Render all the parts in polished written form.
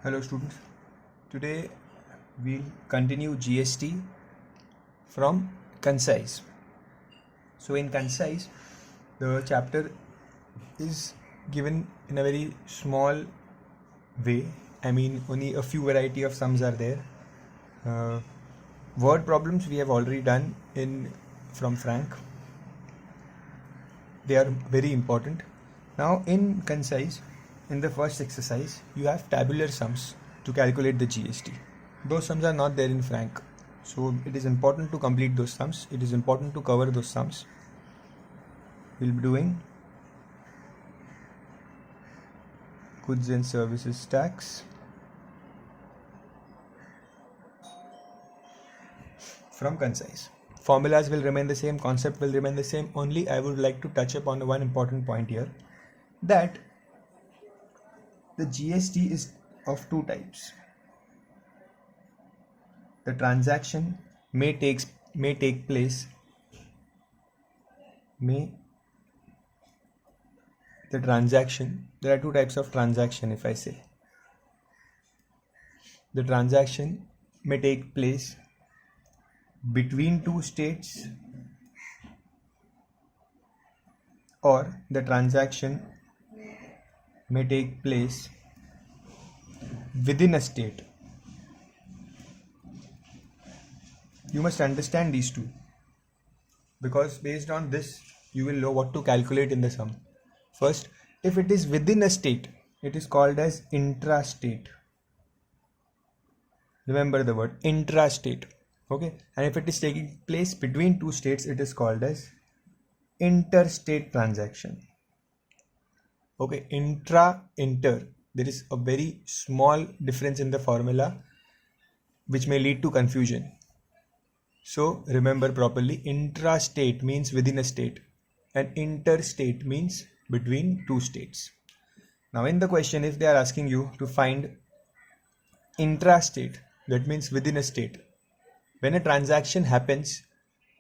Hello students, today we'll continue GST from Concise. So in Concise, the chapter is given in a very small way. I mean, only a few variety of sums are there. Word problems we have already done from Frank. They are very important. Now in Concise, in the first exercise, you have tabular sums to calculate the GST. Those sums are not there in Frank. So it is important to complete those sums. It is important to cover those sums. We'll be doing goods and services tax from Concise. Formulas will remain the same, concept will remain the same. Only I would like to touch upon one important point here, that the GST is of two types. The transaction may take place there are two types of transaction. If I say the transaction may take place between two states, or the transaction may take place within a state. You must understand these two, because based on this you will know what to calculate in the sum. First, if it is within a state, it is called as intrastate. Remember the word intrastate. Okay, and if it is taking place between two states, it is called as interstate transaction. Okay, inter, there is a very small difference in the formula which may lead to confusion. So remember properly, intrastate means within a state and interstate means between two states. Now in the question, if they are asking you to find intrastate, that means within a state. When a transaction happens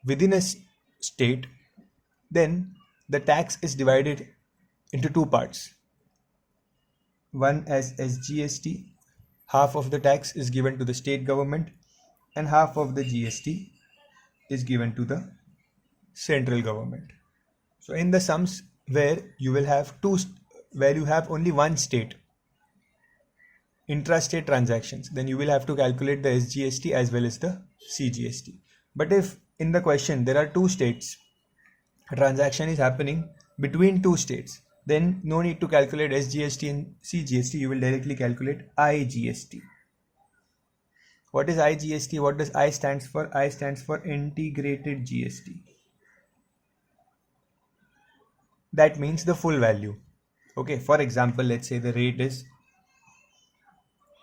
within a state, then the tax is divided into two parts. One as SGST, half of the tax is given to the state government and half of the GST is given to the central government. So in the sums where you will have where you have only one state, intrastate transactions, then you will have to calculate the SGST as well as the CGST. But if in the question there are two states, a transaction is happening between two states, then no need to calculate SGST and CGST, you will directly calculate IGST. What is IGST? What does I stands for? I stands for integrated GST. That means the full value. Okay, for example, let's say the rate is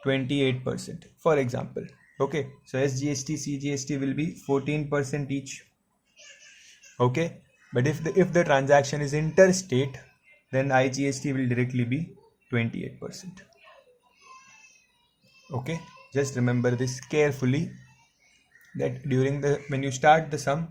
28%. For example, okay, so SGST, CGST will be 14% each. Okay, but if the transaction is interstate, then IGST will directly be 28%. Okay, just remember this carefully, that when you start the sum,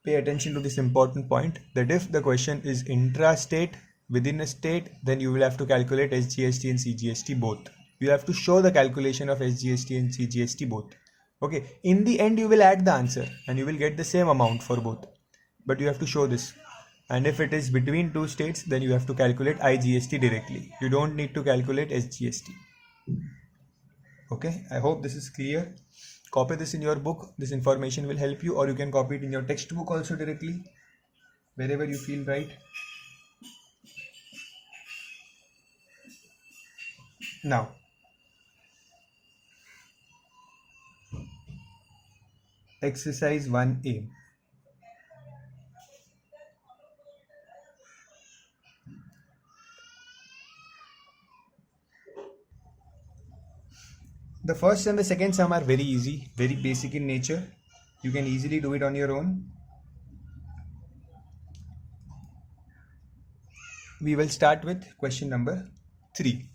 pay attention to this important point, that if the question is intrastate within a state, then you will have to calculate SGST and CGST both. You have to show the calculation of SGST and CGST both. Okay, in the end you will add the answer and you will get the same amount for both, but you have to show this. And if it is between two states, then you have to calculate IGST directly. You don't need to calculate SGST. Okay, I hope this is clear. Copy this in your book. This information will help you, or you can copy it in your textbook also directly, wherever you feel right. Now, exercise 1A. The first and the second sum are very easy, very basic in nature. You can easily do it on your own. We will start with question number 3.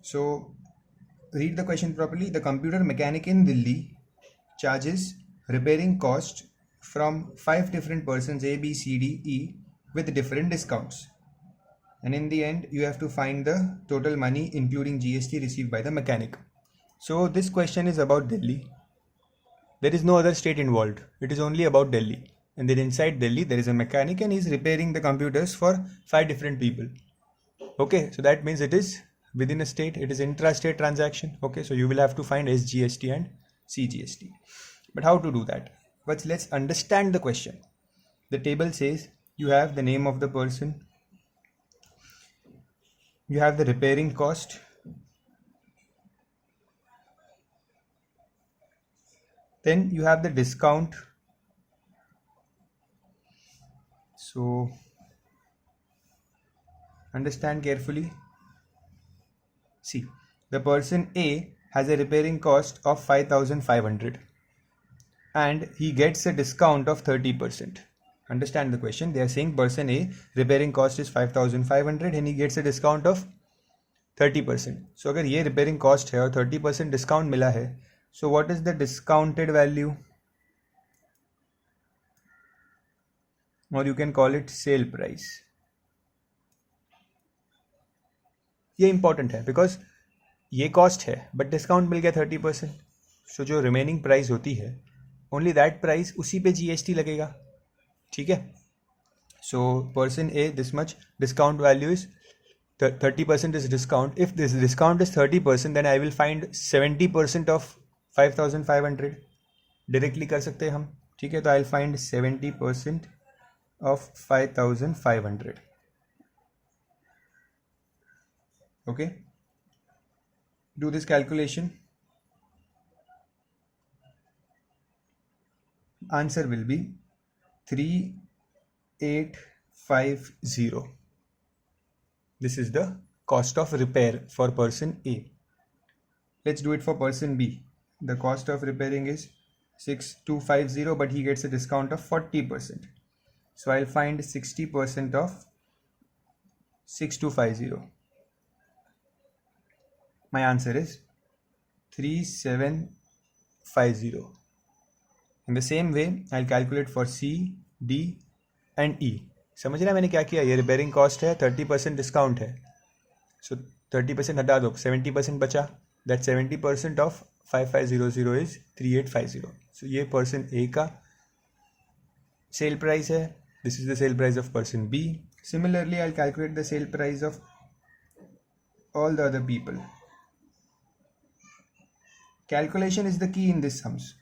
So read the question properly. The computer mechanic in Delhi charges repairing cost from 5 different persons A, B, C, D, E with different discounts. and in the end you have to find the total money including GST received by the mechanic. So this question is about Delhi. There is no other state involved. It is only about Delhi. And then inside Delhi there is a mechanic and he is repairing the computers for 5 different people. Okay, so that means it is within a state, it is intra-state transaction. Okay, so you will have to find SGST and CGST. But how to do that? But let's understand the question. The table says you have the name of the person, you have the repairing cost, then you have the discount. So understand carefully. See, the person A has a repairing cost of 5,500 and he gets a discount of 30%. Understand the question. They are saying person A repairing cost is 5,500 and he gets a discount of 30%. So अगर ये repairing cost है और 30% discount मिला है, so what is the discounted value? Or you can call it sale price. ये important है because ये cost है but discount मिल गया 30%. So जो remaining price होती है only that price उसी पे GST लगेगा. ठीक है. So person A this much discount value is 30% is discount. If this discount is 30% then I will find 70% of 5,500 directly कर सकते हैं हम. ठीक है. तो I'll find 70% of 5,500. Okay, do this calculation. Answer will be 3,850. This is the cost of repair for person A. Let's do it for person B. The cost of repairing is 6,250 but he gets a discount of 40%. So I'll find 60% of 6,250. My answer is 3,750. In the same way, I'll calculate for C, D and E. समझ रहे हैं मैंने क्या किया? ये repairing cost है, 30% discount है. सो 30% हटा दो, 70% बचा. That 70% of 5500 is 3850. सो ये पर्सन ए का सेल प्राइस है. This is the sale price of person B. Similarly I calculate the sale price of all the other people. Calculation is the key in this sums.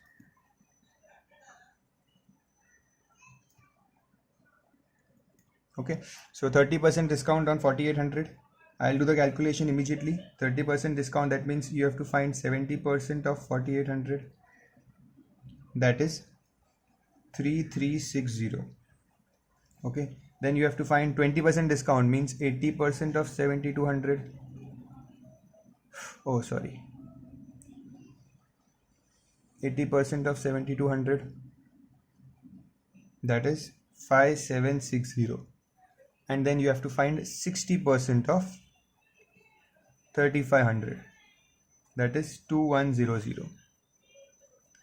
Okay, so 30% discount on 4,800. I'll do the calculation immediately. 30% discount, that means you have to find 70% of 4,800. That is 3,360. Okay, then you have to find 20% discount, means 80% of 7,200. Oh, sorry. 80% of 7,200. That is 5,760. And then you have to find 60% of 3,500. That is 2,100.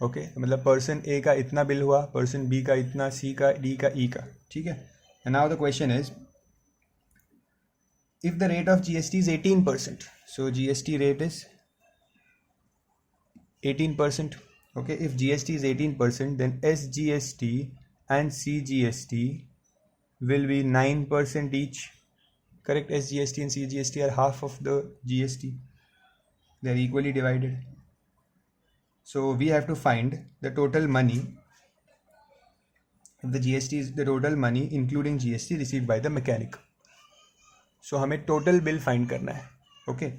Okay, मतलब person A का इतना bill हुआ, person B का इतना, सी का, D का, ई का. ठीक है. And now the question is, if the rate of GST is 18%, so GST rate is 18%. Okay, if GST is 18%, then SGST and CGST will be 9% each. Correct? SGST and CGST are half of the GST. They are equally divided. So we have to find the total money. If the GST is the total money including GST received by the mechanic. So हमें total bill find करना है. Okay,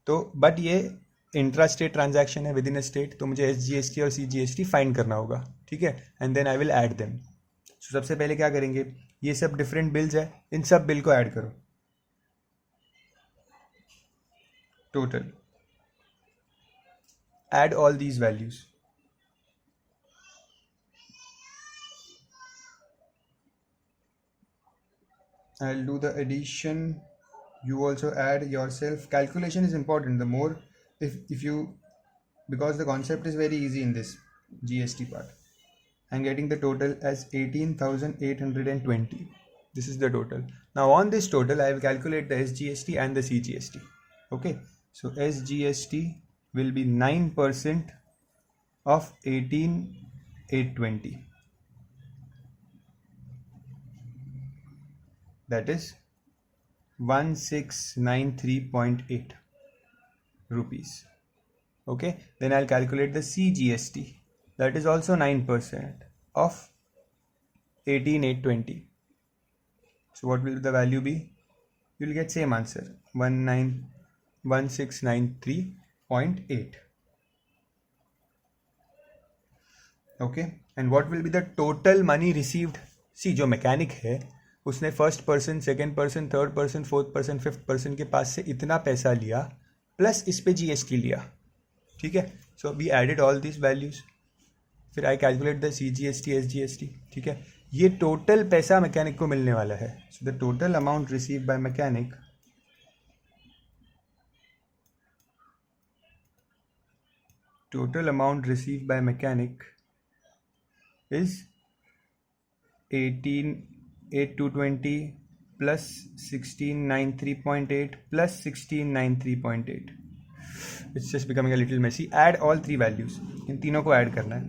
तो but ये intra state transaction है with in a state, तो मुझे SGST और CGST find करना होगा. ठीक है. And then I will add them. So सबसे पहले क्या करेंगे, ये सब डिफरेंट बिल्स है, इन सब बिल को ऐड करो. Total add all these values. I'll do the addition. You also add yourself. Calculation is important. The more if you, because the concept is very easy in this GST part. I'm getting the total as 18,820. This is the total. Now on this total, I will calculate the SGST and the CGST. Okay, so SGST will be 9% of 18,820. That is 1693.8 rupees. Okay, then I'll calculate the CGST. That is also 9% of 18,820. So what will the value be? You will get same answer, 1693.8. Okay, and what will be the total money received? See, जो mechanic है उसने first person, second person, third person, fourth person, fifth person के पास से इतना पैसा लिया plus इस पे जीएसटी लिया. ठीक है, so we added all this values, फिर I calculate the CGST SGST. ठीक है, ये टोटल पैसा मैकेनिक को मिलने वाला है. So the total amount receive by mechanic is 18,820 plus 1693.8 plus 1693.8. It's just becoming a little messy. Add all three values. इन तीनों को ऐड करना है.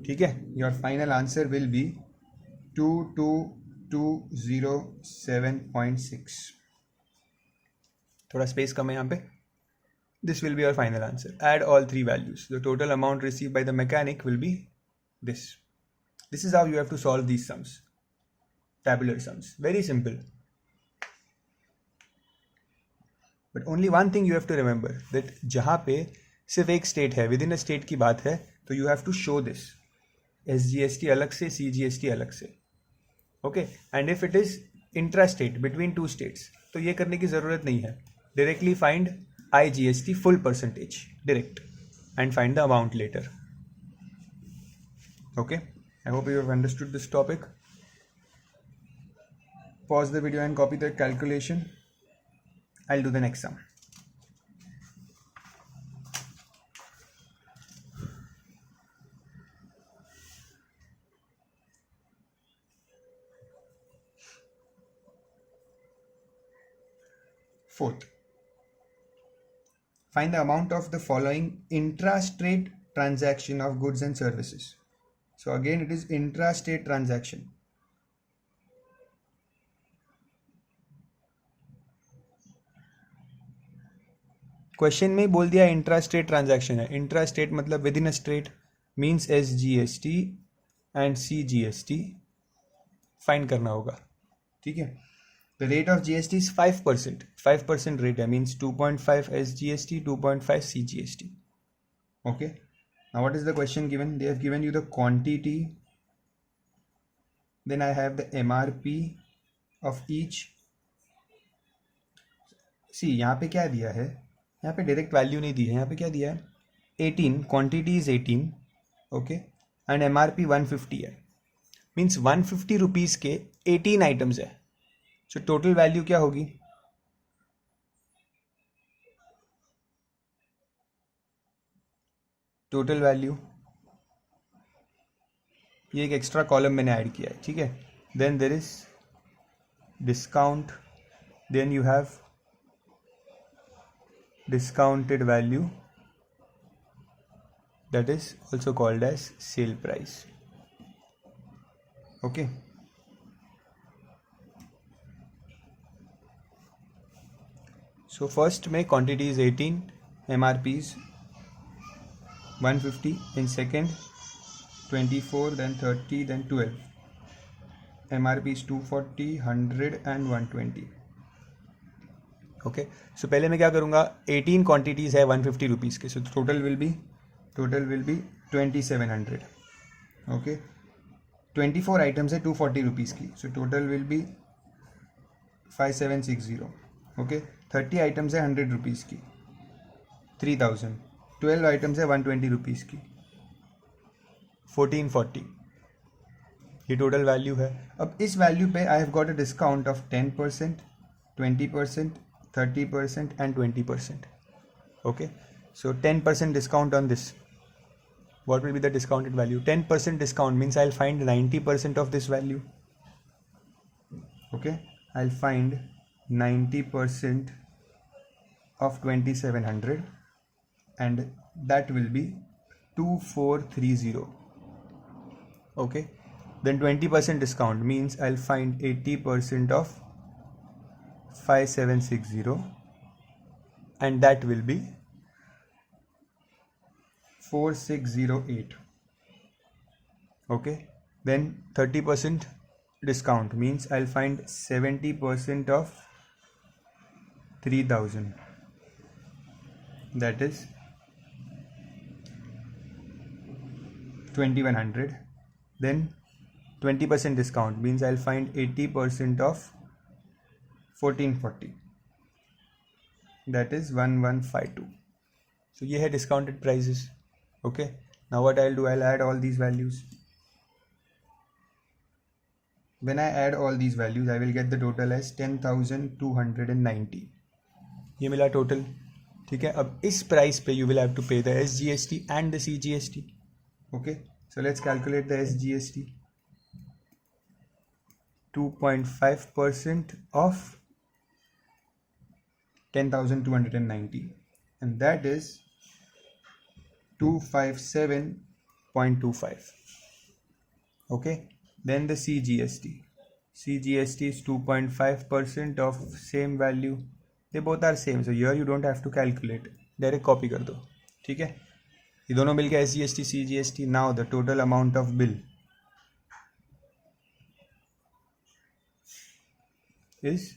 ठीक है, your final answer will be 22,207.6. थोड़ा स्पेस कम है यहाँ पे. This will be your final answer. Add all three values. The total amount received by the mechanic will be this. This is how you have to solve these sums. Tabular sums. Very simple. But only one thing you have to remember, that जहाँ पे सिर्फ एक state है, with in a state की बात है, तो you have to show this. SGST अलग से, CGST अलग से. Okay? And if it is intra-state, between two states, तो ये करने की ज़रूरत नहीं है. Directly find IGST full percentage direct and find the amount later. Okay, I hope you have understood this topic. Pause the video and copy the calculation. I'll do the next sum. Fourth, find the amount of the following intra-state transaction of goods and services. So again, it is intra-state transaction. Question में बोल दिया intra-state transaction है. Intra-state मतलब with in a state, means SGST and CGST find करना होगा. ठीक है, the rate of GST is 5%. 5% rate means 2.5 SGST, 2.5 CGST. Okay. Now what is the question given? They have given you the quantity. Then I have the MRP of each. See, यहाँ पे क्या दिया है? यहाँ पे डायरेक्ट वैल्यू नहीं दी है. यहाँ पे क्या दिया है? 18. Quantity is 18. Okay, and MRP 150 है. मीन्स 150 रुपीज़ के 18 आइटम्स है. सो टोटल वैल्यू क्या होगी? टोटल वैल्यू, ये एक एक्स्ट्रा कॉलम मैंने ऐड किया है. ठीक है, then there is discount, then you have discounted value, that is also called as sale price. Okay, so first में quantity is 18, MRP is 150, in second 24, then 30, then 12, MRP is 240, 100 and 120. Okay, सो पहले मैं क्या करूँगा, 18 quantities है 150 rupees के. So total will be 2700. Okay, 24 items है 240 rupees की. So total will be 5760. Okay, 30 items है 100 रुपीज़ की, 3000. 12 आइटम्स है 120 रुपीज़ की, 1440. ये टोटल वैल्यू है. अब इस वैल्यू पे I have got a discount of 10%, 20%, 30% and 20%. Okay, so 10% discount on this. What will be the discounted value? 10% discount means I'll find 90% of this value. Okay, I'll find 90% of 2700 and that will be 2430. Okay, then 20% discount means I'll find 80% of 5760 and that will be 4608. Okay, then 30% discount means I'll find 70% of 3000, that is 2100. Then 20% discount means I'll find 80% of 1440, that is 1152. So ये है discounted prices. Okay, now what I'll do, I'll add all these values. When I add all these values, I will get the total as 10,290. ये मिला total. ठीक है, अब इस price पे you will have to pay the SGST and the CGST. Okay, so let's calculate the SGST. 2.5% of 10,290 and that is 257.25. Okay, then the CGST is 2.5% of same value. They both are same, so here you don't have to calculate, direct copy कर दो. ठीक है, ये दोनों मिल गया SGST CGST. now the total amount of bill is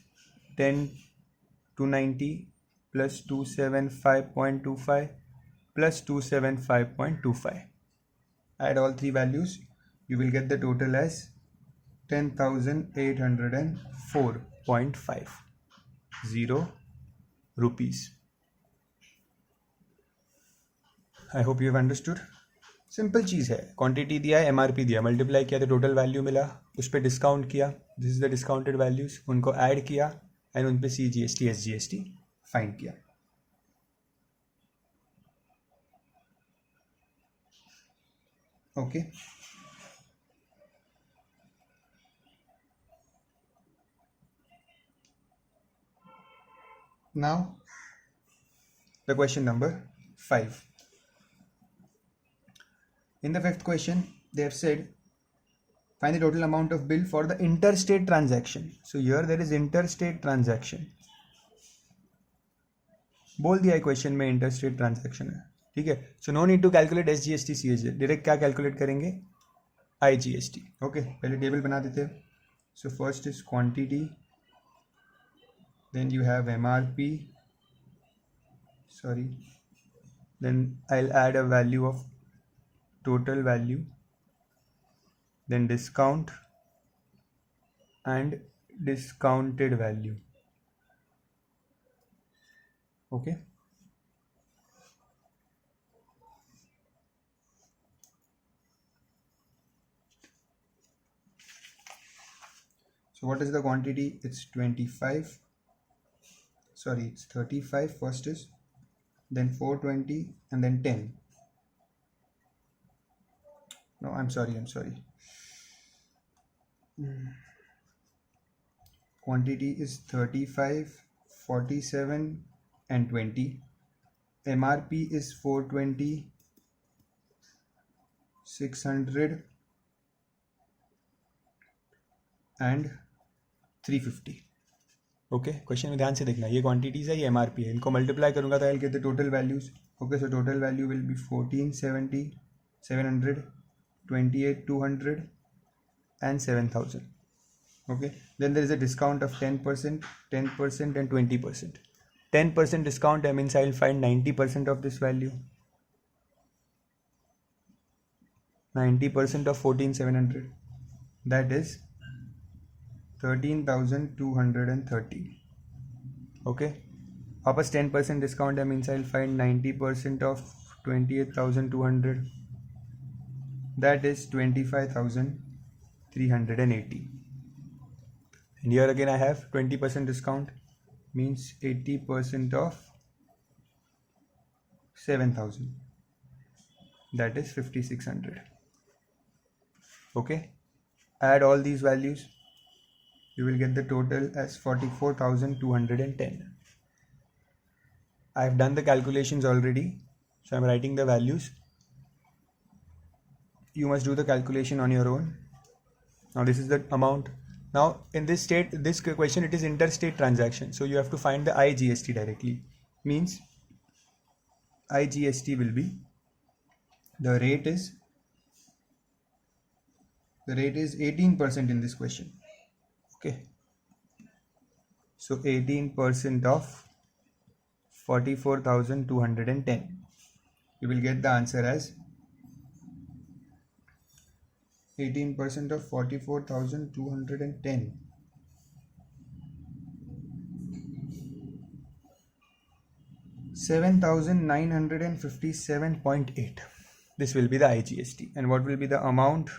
10,290 plus 275.25 plus 275.25. add all three values, you will get the total as 10,804.50 rupees. I hope you have understood. Simple चीज़ है, quantity दिया है, MRP दिया, मल्टीप्लाई किया तो total value मिला, उस पर डिस्काउंट किया, this is the discounted values, उनको ऐड किया एंड उन पे CGST SGST फाइंड किया. Okay, now the question number 5. In the fifth question, they have said find the total amount of bill for the interstate transaction. So here there is interstate transaction. बोल दिया है question में interstate transaction है. ठीक है, so no need to calculate SGST CGST, direct क्या calculate करेंगे, IGST. Okay, पहले टेबल बना देते हैं. So first is quantity, then you have MRP, sorry, then I'll add a value of total value, then discount and discounted value. Okay, so what is the quantity? It's 25, sorry, it's 35 first is, then 420 and then 10. No, I'm sorry. Quantity is 35, 47 and 20. MRP is 420, 600 and 350. Okay, question में ध्यान से देखना, ये quantities है, ये MRP है, इनको multiply करूंगा तो I will get the total values. Okay, so total value will be 1470, 700, 28,200 and 7,000. Okay, then there is a discount of 10%, 10% and 20%. 10% discount, I means I will find 90% of this value. 90% of 14,700, that is 13,230. Okay, वापस 10% discount, I means I will find 90% of 28,200, that is 25,380. And here again I have 20% discount, means 80% of 7,000, that is 5,600. Okay, add all these values, you will get the total as 44,210. I have done the calculations already, so I'm writing the values. You must do the calculation on your own. Now this is the amount. Now in this question, it is interstate transaction, so you have to find the IGST directly. Means IGST will be the rate is 18% in this question. Okay, so 18% of 44,210. You will get the answer as 18% of 44,210. 7,957.8. This will be the IGST. And what will be the amount?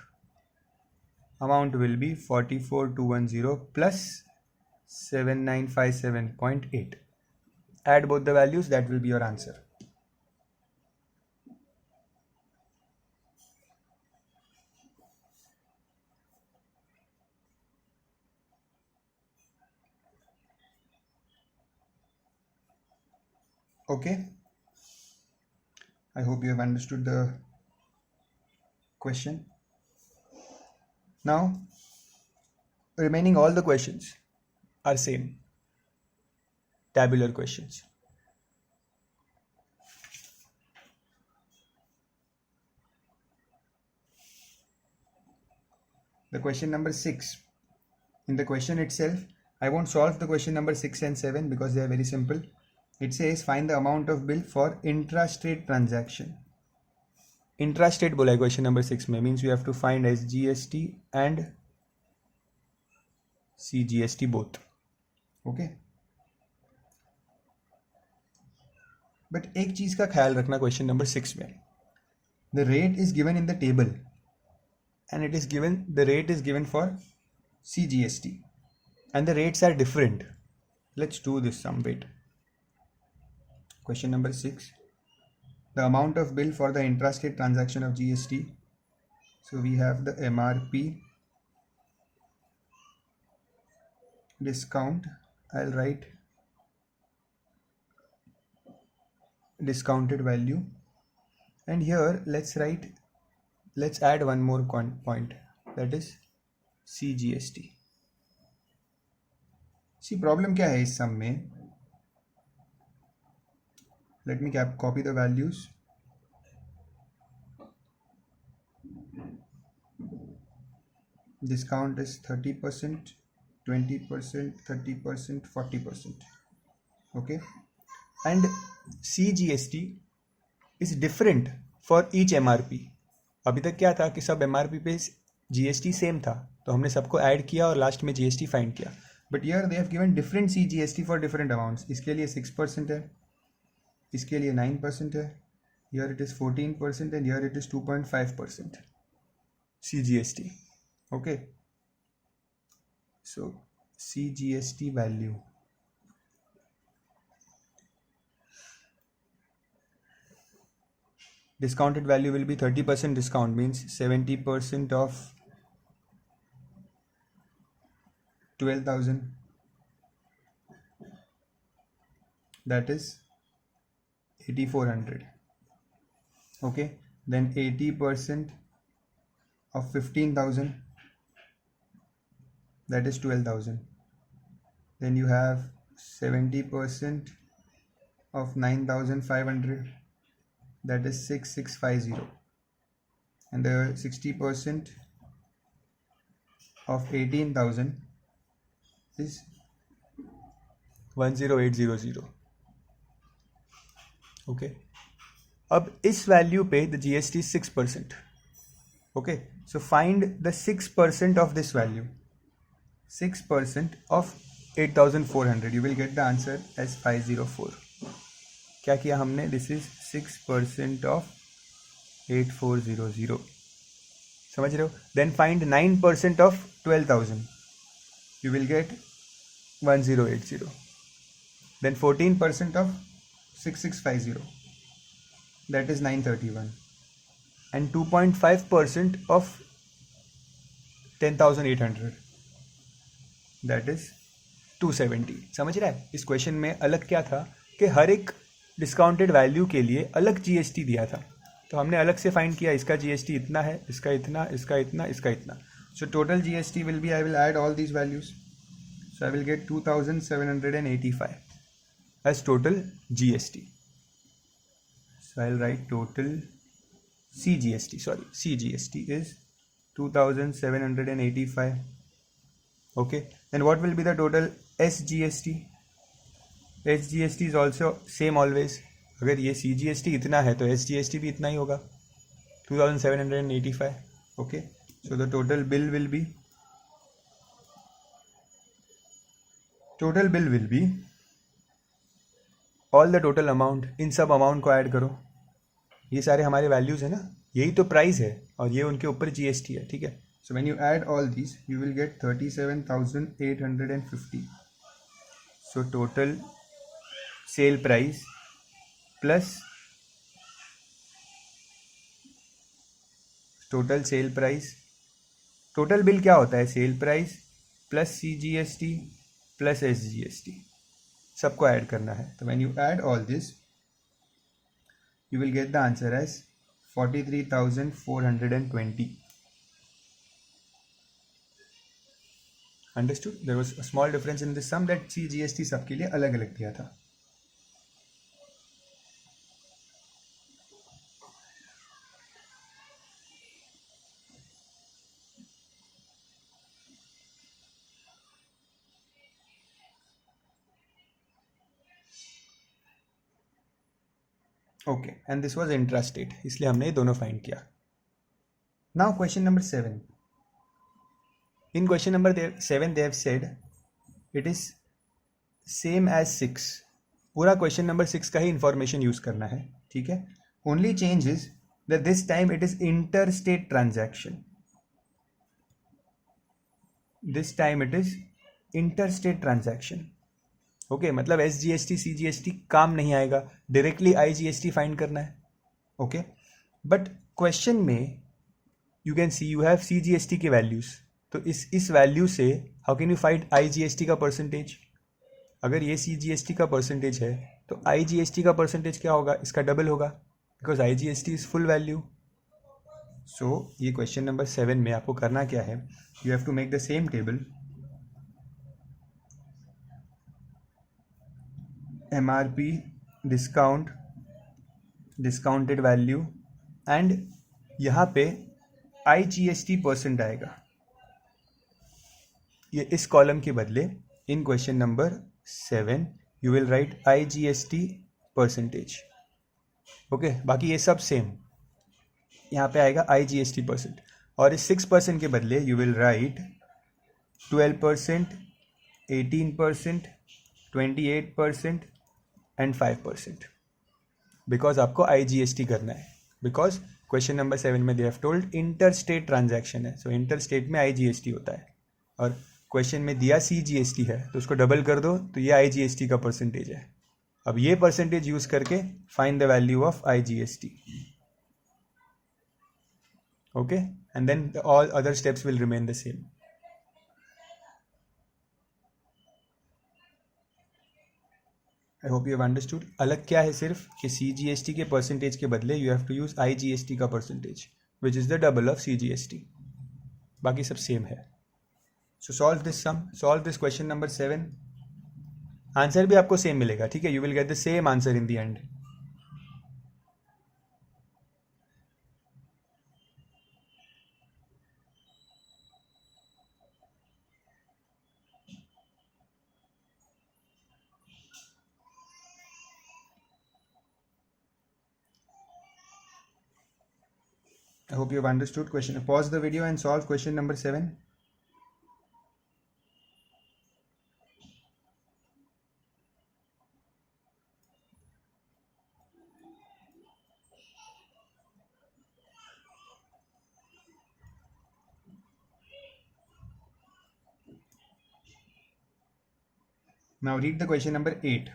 Amount will be 44,210 plus 7,957.8. Add both the values, that will be your answer. Okay, I hope you have understood the question. Now, remaining all the questions are same, tabular questions. The question number 6. In the question itself, I won't solve the question number 6 and 7 because they are very simple. It says find the amount of bill for intrastate transaction. Intrastate बोला है question number 6 में, means you have to find SGST and CGST both. Okay. But एक चीज का ख्याल रखना question number 6 में. The rate is given in the table and the rate is given for CGST and the rates are different. Let's do this some bit. Question number 6. The amount of bill for the intrastate transaction of GST. So we have the MRP, discount. I'll write discounted value, and here let's add one more point, that is CGST. See, problem क्या है इस sum में? Let me copy the values. Discount is 30%, 20%, 30%, 40%. Okay. And CGST is different for each MRP. अभी तक क्या था कि सब MRP पे GST सेम था, तो हमने सबको ऐड किया और लास्ट में GST फाइंड किया. But here they have given different CGST for different amounts. इसके लिए 6% है, इसके लिए 9% है, here it is 14% and here it is 2.5% CGST. Okay, so CGST value, discounted value will be 30% discount, means 70% of 12,000, that is 8,400. Okay, then 80% of 15,000, that is 12,000. Then you have 70% of 9,500, that is 6,650, and the 60% of 18,000 is 10800. Okay, अब इस value पे the GST is 6%. Okay, so find the 6% of this value. 6% of 8,400. You will get the answer as 504. क्या किया हमने? This is 6% of 8,400. समझ रहे हो? Then find 9% of 12,000. You will get 1,080. Then 14% of 6,650. That is 931. And 2.5% of 10,800. That is 270। समझ रहा है? इस क्वेश्चन में अलग क्या था कि हर एक डिस्काउंटेड वैल्यू के लिए अलग जीएसटी दिया था, तो हमने अलग से फाइंड किया इसका जीएसटी इतना है, इसका इतना, इसका इतना, इसका इतना. So total GST will be, I will add all these values, so I will get 2785 as total GST. So I'll write total CGST, sorry, CGST is 2785. Okay, then what will be the total SGST? SGST is also same always. अगर ये CGST इतना है तो SGST भी इतना ही होगा, 2785. Okay, so the total bill will be all the total amount. इन सब अमाउंट को ऐड करो, ये सारे हमारे वैल्यूज है ना, यही तो प्राइस है और ये उनके ऊपर जीएसटी है. ठीक है, so when you add all this you will gate 37,850. So total sale price plus total bill क्या होता है? Cell price plus CGST plus SGST, सबको ऐड करना है. तो when you add all this you will get the answer as 43,420. Understood? There was a small difference in this sum that CGST सबके लिए अलग अलग दिया था. Okay, and this was intrastate, इसलिए हमने ये दोनों फाइंड किया. Now question number 7. In question number 7 they have said it is same as 6. पूरा क्वेश्चन नंबर 6 का ही इंफॉर्मेशन यूज करना है. ठीक है, only change is that this time it is interstate transaction. This time it is interstate transaction. Okay, मतलब SGST CGST काम नहीं आएगा, डायरेक्टली आईजीएसटी फाइंड करना है. ओके, बट क्वेश्चन में you can see you have CGST के values, तो इस वैल्यू से how can you find IGST का परसेंटेज? अगर ये सीजीएसटी का परसेंटेज है तो आईजीएसटी का परसेंटेज क्या होगा? इसका डबल होगा, because IGST is full value. So ये क्वेश्चन नंबर 7 में आपको करना क्या है? You have to make the same table, MRP, discount, discounted value, and यहाँ पे IGST परसेंट आएगा. ये इस कॉलम के बदले इन question number 7 you will write IGST percentage. Okay, बाकी ये सब सेम, यहाँ पे आएगा IGST परसेंट. और इस 6% के बदले you will right 12%, 18%, 28% and 5%, because आपको IGST करना है. बिकॉज क्वेश्चन नंबर 7 में they have told inter state transaction है, सो इंटर स्टेट में IGST होता है, और क्वेश्चन में दिया CGST है तो उसको डबल कर दो तो ये IGST का परसेंटेज है. अब ये परसेंटेज यूज करके find the value of IGST. Okay, and then all other steps will remain the same. I hope you have understood. अलग क्या है सिर्फ कि CGST के परसेंटेज के बदले you have to use IGST का percentage which is the double of CGST. बाकी सब सेम है. So solve this sum, solve this question number 7. Answer भी आपको सेम मिलेगा. ठीक है, you will get the same answer in the end. I hope you have understood question. Pause the video and solve question number 7. Now read the question number 8.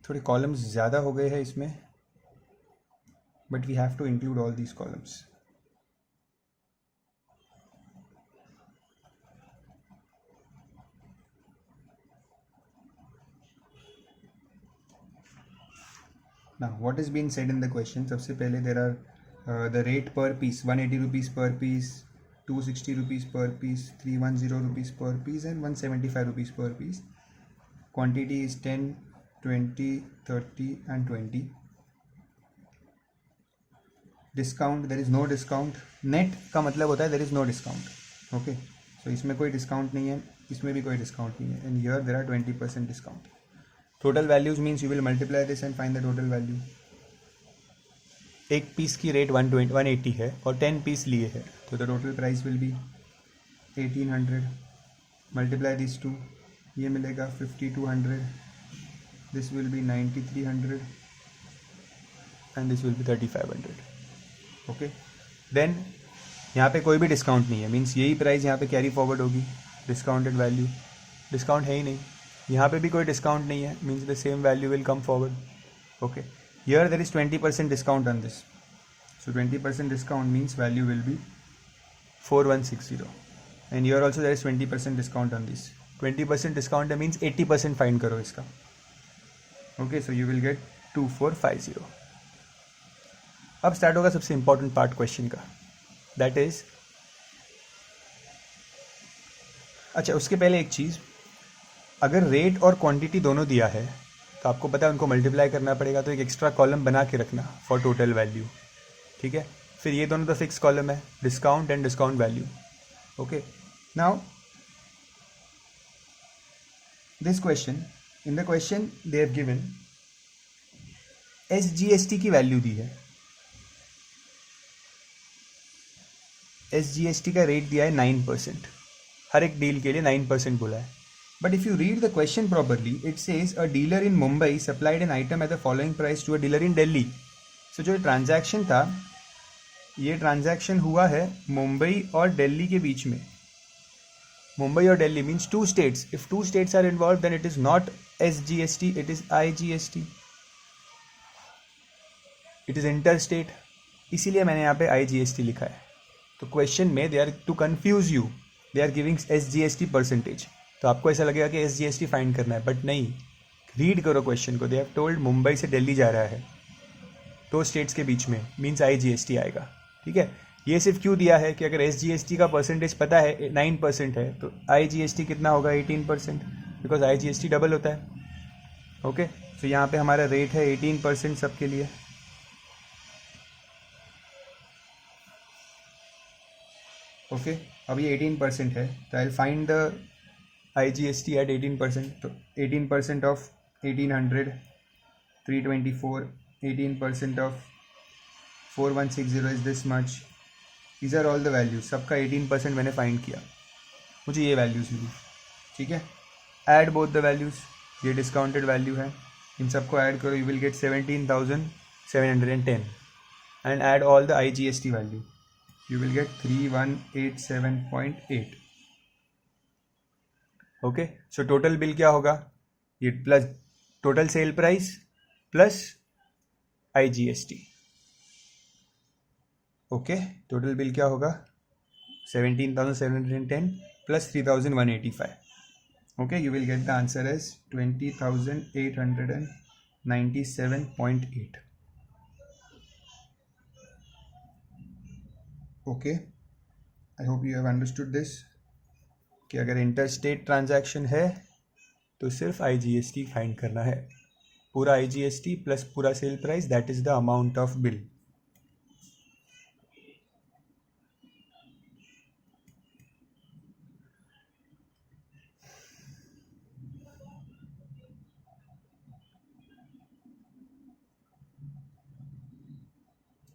थोड़े columns ज़्यादा हो गए हैं इसमें, but we have to include all these columns. Now what is being said in the question? सबसे पहले there are the rate per piece 180 rupees per piece, 260 rupees per piece, 310 rupees per piece and 175 rupees per piece. Quantity is 10, 20, 30 and 20. Discount, there is no discount. Net का मतलब होता है there is no discount. Okay, so इसमें कोई discount नहीं है, इसमें भी कोई discount नहीं है, and here there are 20% discount. Total values means you will multiply this and find the total value. एक पीस की रेट 180 है और 10 पीस लिए है, तो the total price will be 1800. Multiply this two, ये मिलेगा 5200, this will be 9300 and this will be 3500. Okay, then यहाँ पे कोई भी डिस्काउंट नहीं है, मीन्स यही प्राइस यहाँ पे कैरी फॉरवर्ड होगी. डिस्काउंटेड वैल्यू, डिस्काउंट है ही नहीं, यहाँ पे भी कोई डिस्काउंट नहीं है, means the same value will come forward. Okay, here there is 20% discount on this, so 20% discount means value will be 4160, and here also there is 20% discount on this. 20% discount means 80% fine करो इसका. Okay, so you will get 2450. अब start होगा सबसे important part question का, that is, अच्छा उसके पहले एक चीज़, अगर रेट और क्वांटिटी दोनों दिया है तो आपको पता है उनको मल्टीप्लाई करना पड़ेगा, तो एक एक्स्ट्रा कॉलम बना के रखना फॉर टोटल वैल्यू. ठीक है, फिर ये दोनों तो फिक्स कॉलम है, discount and discount value. Okay, now this question, in the question they have given SGST की वैल्यू दी है. SGST का रेट दिया है 9%, हर एक डील के लिए 9% बोला है. But if you read the question properly, it says a dealer in Mumbai supplied an item at the following price to a dealer in Delhi. So जो ट्रांजैक्शन था, ये ट्रांजैक्शन हुआ है मुंबई और दिल्ली के बीच में. मुंबई और Delhi means two states. If two states are involved, then it is not SGST, it is IGST. It is interstate. इसीलिए मैंने यहाँ पे IGST लिखा है. तो क्वेश्चन में they are to confuse you, they are giving SGST percentage. तो आपको ऐसा लगेगा कि SGST फाइंड करना है, बट नहीं, रीड करो क्वेश्चन को. दे हैव टोल्ड मुंबई से दिल्ली जा रहा है, दो स्टेट्स के बीच में, मीन्स IGST आएगा. ठीक है, ये सिर्फ क्यों दिया है कि अगर SGST का परसेंटेज पता है 9% है, तो IGST कितना होगा 18%, बिकॉज IGST डबल होता है. ओके, तो यहाँ पे हमारा रेट है 18% सबके लिए. ओके, अब ये 18% है, तो I will find the IGST at 18%. तो 18% of 1800, 324, 18% of 4160 is this much. These are all the values. सबका 18% मैंने फाइंड किया, मुझे ये वैल्यूज़ मिली. ठीक है, ऐड बोथ द वैल्यूज़, ये डिस्काउंटेड वैल्यू है, इन सबको ऐड करो, you will get 17,710 and add all the IGST value, you will get 3187.8. Okay, so total bill क्या होगा, ये plus total sale price plus IGST. Okay, total bill क्या होगा 17,710 plus 3,185. Okay, you will get the answer as 20,897.8. Okay, I hope you have understood this, कि अगर interstate transaction है तो सिर्फ IGST फाइंड करना है, पूरा IGST प्लस पूरा sale price, that is the amount of bill.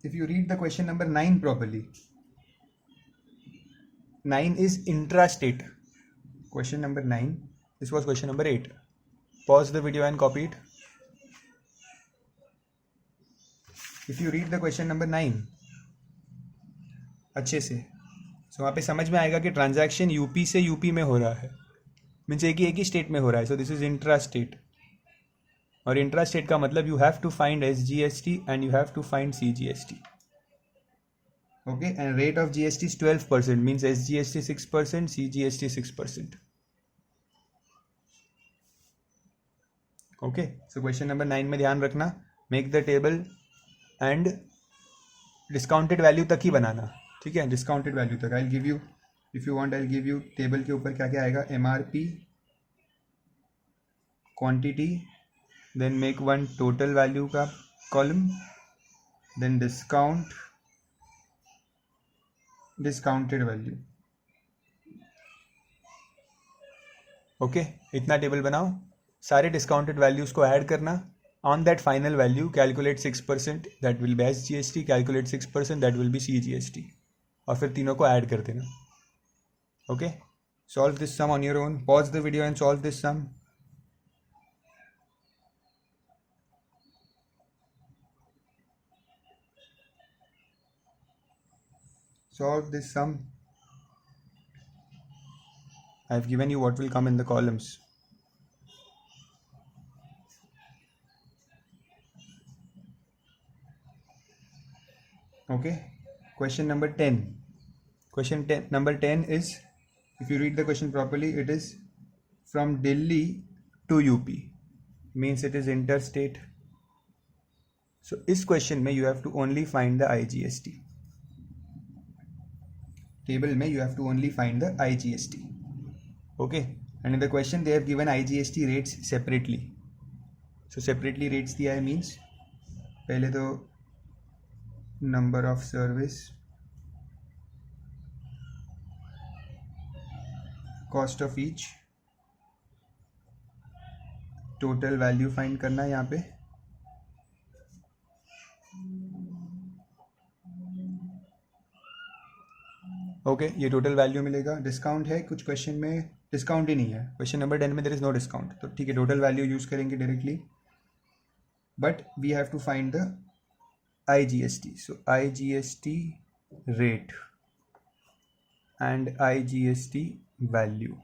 If you read the question number 9 properly, 9 is intrastate. Question number 9, this was question number 8. Pause the video and copy it. If you read the question number 9 अच्छे से, so वहाँ पे समझ में आएगा कि transaction UP से UP में हो रहा है, मीन्स एक ही स्टेट में हो रहा है. So this is intra state. और इंट्रा स्टेट का मतलब you have to find SGST and you have to find CGST. Okay, and rate of GST is 12%, means SGST 6%, CGST 6%. Okay, so question number 9 में ध्यान रखना, make the table and discounted value तक ही बनाना, ठीक है, discounted value तक. I'll give you, if you want I'll give you table के ऊपर क्या क्या आएगा, MRP, quantity, then make one total value का column, then discounted value. Okay इतना टेबल बनाओ, सारे डिस्काउंटेड वैल्यूज को ऐड करना, on that final value calculate 6%, that will be SGST, calculate 6%, that will be CGST, और फिर तीनों को ऐड कर देना. Okay, solve this sum on your own, pause the video and solve this sum. Solve this sum. I have given you what will come in the columns. Okay, question number 10. Number 10 is, if you read the question properly, it is from Delhi to UP, means it is interstate. So इस question में you have to only find the IGST. Table में you have to only find the IGST. Okay, and in the question they have given IGST rates separately. So separately rates दिया है means पहले तो number of service, cost of each, total value find करना है यहाँ पे. Okay ये total value मिलेगा. डिस्काउंट है कुछ क्वेश्चन में, डिस्काउंट ही नहीं है. क्वेश्चन नंबर 10 में देयर इज नो डिस्काउंट, तो ठीक है टोटल वैल्यू यूज करेंगे directly, but we have to find the IGST. So IGST rate and IGST value.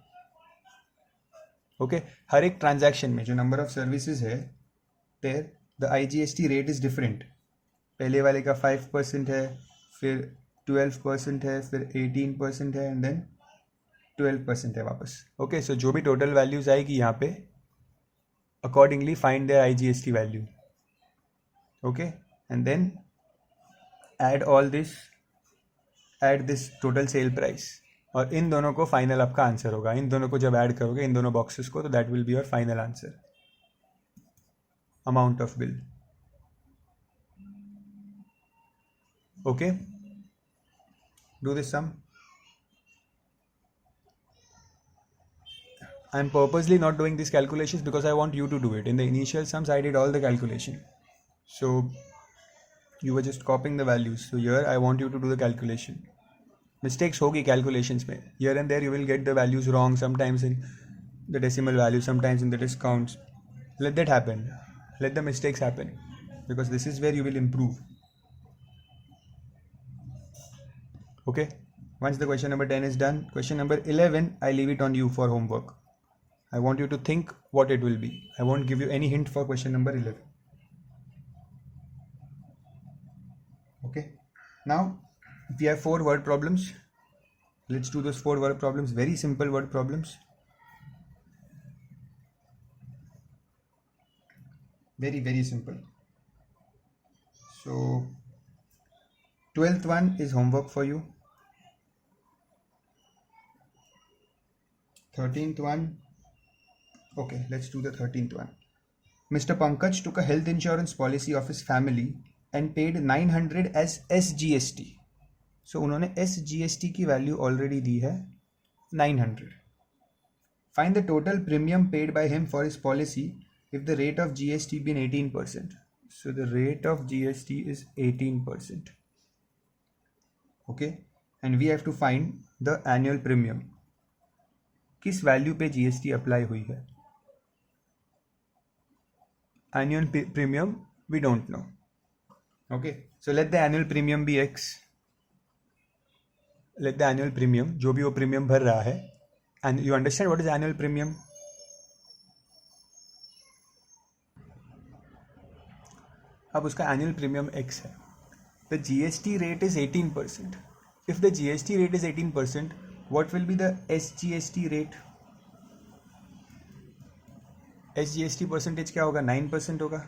Okay, हर एक ट्रांजैक्शन में जो नंबर ऑफ सर्विसेज है there the IGST rate is different. पहले वाले का 5% है, फिर 12% है, फिर 18% है, एंड देन 12% है वापस. ओके, सो जो भी टोटल वैल्यूज आएगी यहाँ पे accordingly find their IGST value. Okay, and then add all this, add this total sale price, और इन दोनों को फाइनल आपका आंसर होगा. इन दोनों को जब ऐड करोगे इन दोनों बॉक्सेस को, तो that will be your final answer, amount of bill. Okay, do this sum. I am purposely not doing these calculations because I want you to do it. In the initial sums I did all the calculation, so you were just copying the values. So here I want you to do the calculation. Mistakes होगी calculations में, here and there you will get the values wrong, sometimes in the decimal value, sometimes in the discounts. Let that happen, let the mistakes happen, because this is where you will improve. Okay, once the question number 10 is done, question number 11 I leave it on you for homework. I want you to think what it will be. I won't give you any hint for question number 11. Okay, now we have 4 word problems. Let's do those 4 word problems, very simple word problems, very very simple. So 12th one is homework for you. 13th one, okay, let's do the 13th one. Mr. Pankaj took a health insurance policy of his family and paid 900 as SGST. So उन्होंने SGST की value already दी है 900. Find the total premium paid by him for his policy if the rate of GST been 18%. So the rate of GST is 18%. Okay, and we have to find the annual premium. किस value पे GST apply हुई है? Annual premium we don't know. Okay, so let the annual premium be X. Let the annual premium, जो भी वो premium भर रहा है, and you understand what is annual premium? अब उसका एनुअल प्रीमियम x है. The GST rate is 18%. If the GST rate is 18%, what will be the SGST rate? SGST percentage क्या होगा? 9% होगा.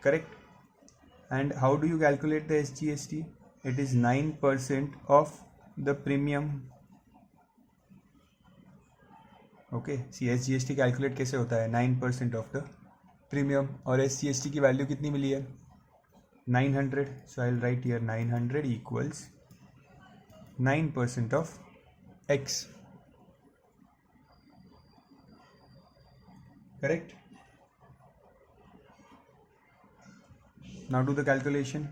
Correct? And how do you calculate the SGST? It is 9% of the premium. Okay, see SGST calculate कैसे होता है? 9% of the premium. और SGST की value कितनी मिली है? 900. So I'll write here 900 equals 9% of x. Correct? Now do the calculation.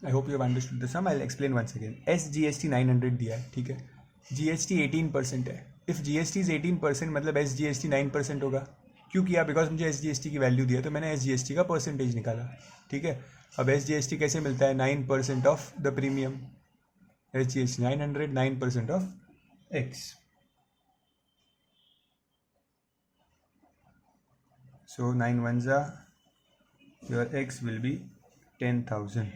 I hope you have understood the sum. I'll explain once again. SGST 900 दिया है, ठीक है. GST 18% है. If GST is 18%, मतलब SGST 9% होगा. क्यों किया? बिकॉज मुझे SGST की वैल्यू दी है, तो मैंने SGST का परसेंटेज निकाला. ठीक है. अब SGST कैसे मिलता है? 9% of the premium. SGST 900, 9% of X. So 9 ones are, your X will be 10,000.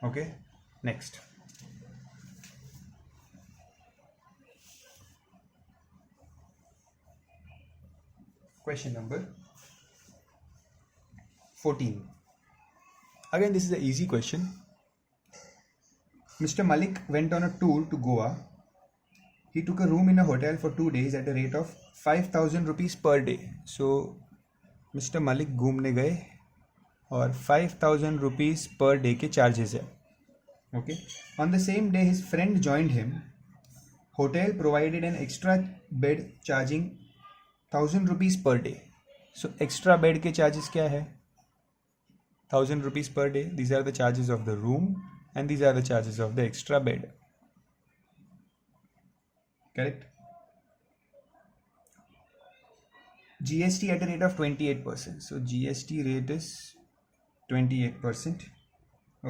Okay, next. Question number 14. Again, this is an easy question. Mr. Malik went on a tour to Goa. He took a room in a hotel for 2 days at a rate of 5,000 rupees per day. So, Mr. Malik घूमने गए और 5,000 rupees per day के charges है. Okay. On the same day, his friend joined him. Hotel provided an extra bed charging 1,000 rupees per day. So, extra bed के charges क्या है? 1,000 rupees per day. These are the charges of the room and these are the charges of the extra bed. Correct? GST at a rate of 28%. So GST rate is 28%.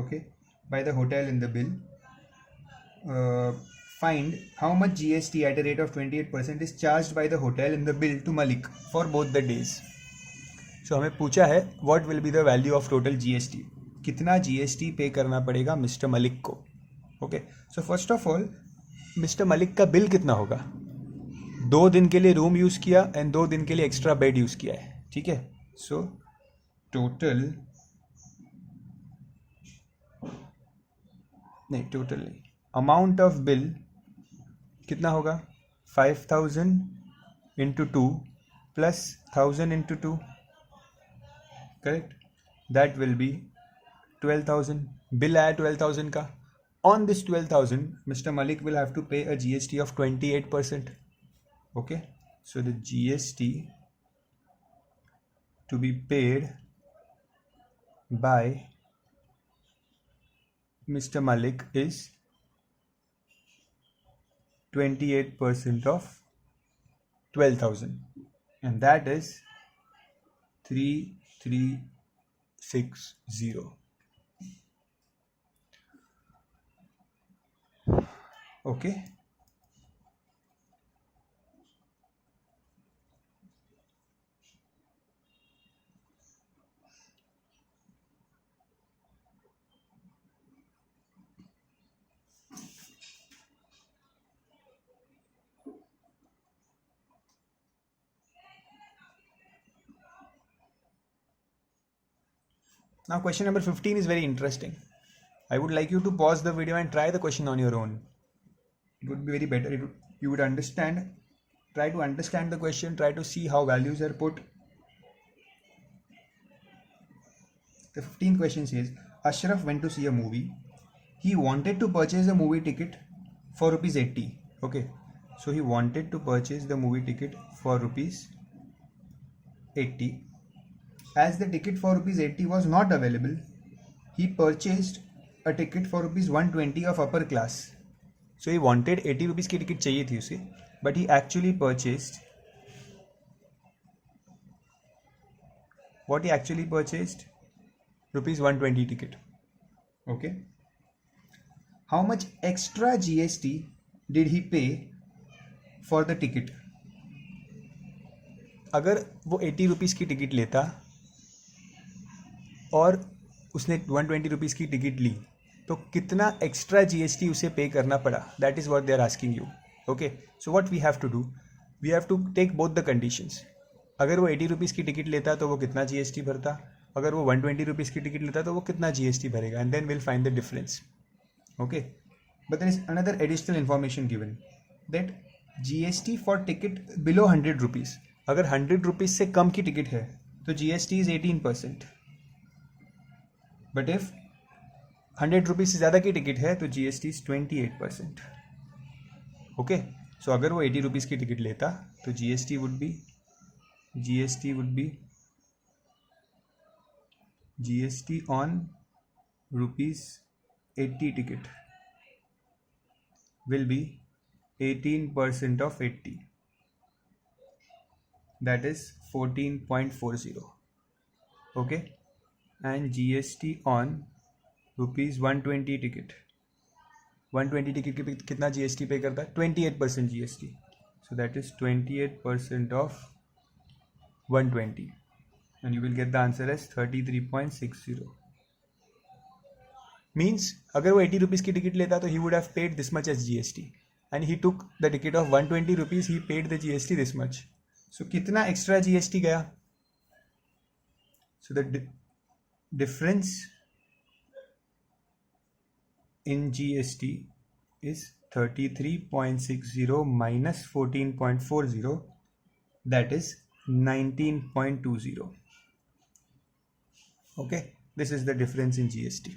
Okay. By the hotel in the bill. Find how much GST at a rate of 28% is charged by the hotel in the bill to Malik for both the days. So हमें पूछा है what will be the value of total GST. कितना GST पे करना पड़ेगा mister Malik को. Okay. So first of all mister Malik का bill कितना होगा? 2 दिन के लिए रूम यूज़ किया एंड 2 दिन के लिए एक्स्ट्रा बेड यूज़ किया है. ठीक है. सो टोटल नहीं, अमाउंट ऑफ बिल कितना होगा? 5,000 into 2 plus 1,000 into 2. Correct. That will B 12,000. Bill आया 12,000 का. On this 12,000, Mr. Malik will have to pay a GST of 28%. Okay, so the GST to be paid by Mr. Malik is 28% of 12,000, and that is 3,360. Okay. Now question number 15 is very interesting. I would like you to pause the video and try the question on your own. It would be very better. You would understand. Try to understand the question. Try to see how values are put. The 15th question says, Ashraf went to see a movie. He wanted to purchase a movie ticket for rupees 80. Okay. So he wanted to purchase the movie ticket for rupees 80. As the ticket for rupees 80 was not available, he purchased a ticket for rupees 120 of upper class. So he wanted 80 rupees की ticket चाहिए थी उसे, but he actually purchased, what he actually purchased? rupees 120 ticket. Okay. How much extra GST did he pay for the ticket? अगर वो 80 rupees की ticket लेता और उसने 120 रुपीज़ की टिकट ली तो कितना एक्स्ट्रा GST उसे पे करना पड़ा, that is what they are asking you. Okay, so what we have to do, we have to take both the conditions. अगर वो 80 रुपीज़ की टिकट लेता तो वो कितना GST भरता, अगर वो 120 रुपीज़ की टिकट लेता तो वो कितना GST भरेगा, and then will find the difference. Okay, but there is another additional information given that GST for ticket below 100 rupees. अगर 100 रुपीज़ से कम की टिकट है तो GST is 18%. But if 100 rupees से ज़्यादा की टिकट है तो GST इज 28%. ओके, सो अगर वो 80 रुपीज़ की टिकट लेता तो GST would be GST on rupees 80 ticket will be 18% of 80, that is 14.40. okay, and GST on rupees 120 ticket, 120 ticket पे कितना GST पे करता है, 28% GST, so that is 28% of 120, and you will get the answer as 33.60. Means अगर वो 80 rupees की ticket लेता तो ही would have paid this much as GST, and he took the ticket of 120 rupees, he paid the GST this much. So कितना extra GST गया? So the difference in GST is 33.60 minus 14.40, that is 19.20. okay, this is the difference in GST.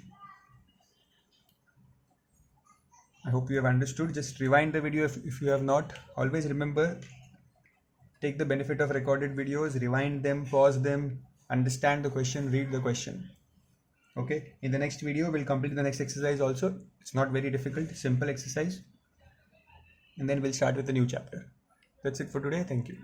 I hope you have understood. Just rewind the video if you have not. Always remember, take the benefit of recorded videos, rewind them, pause them, understand the question, read the question. Okay, in the next video we'll complete the next exercise also. It's not very difficult, simple exercise, and then we'll start with a new chapter. That's it for today. Thank you.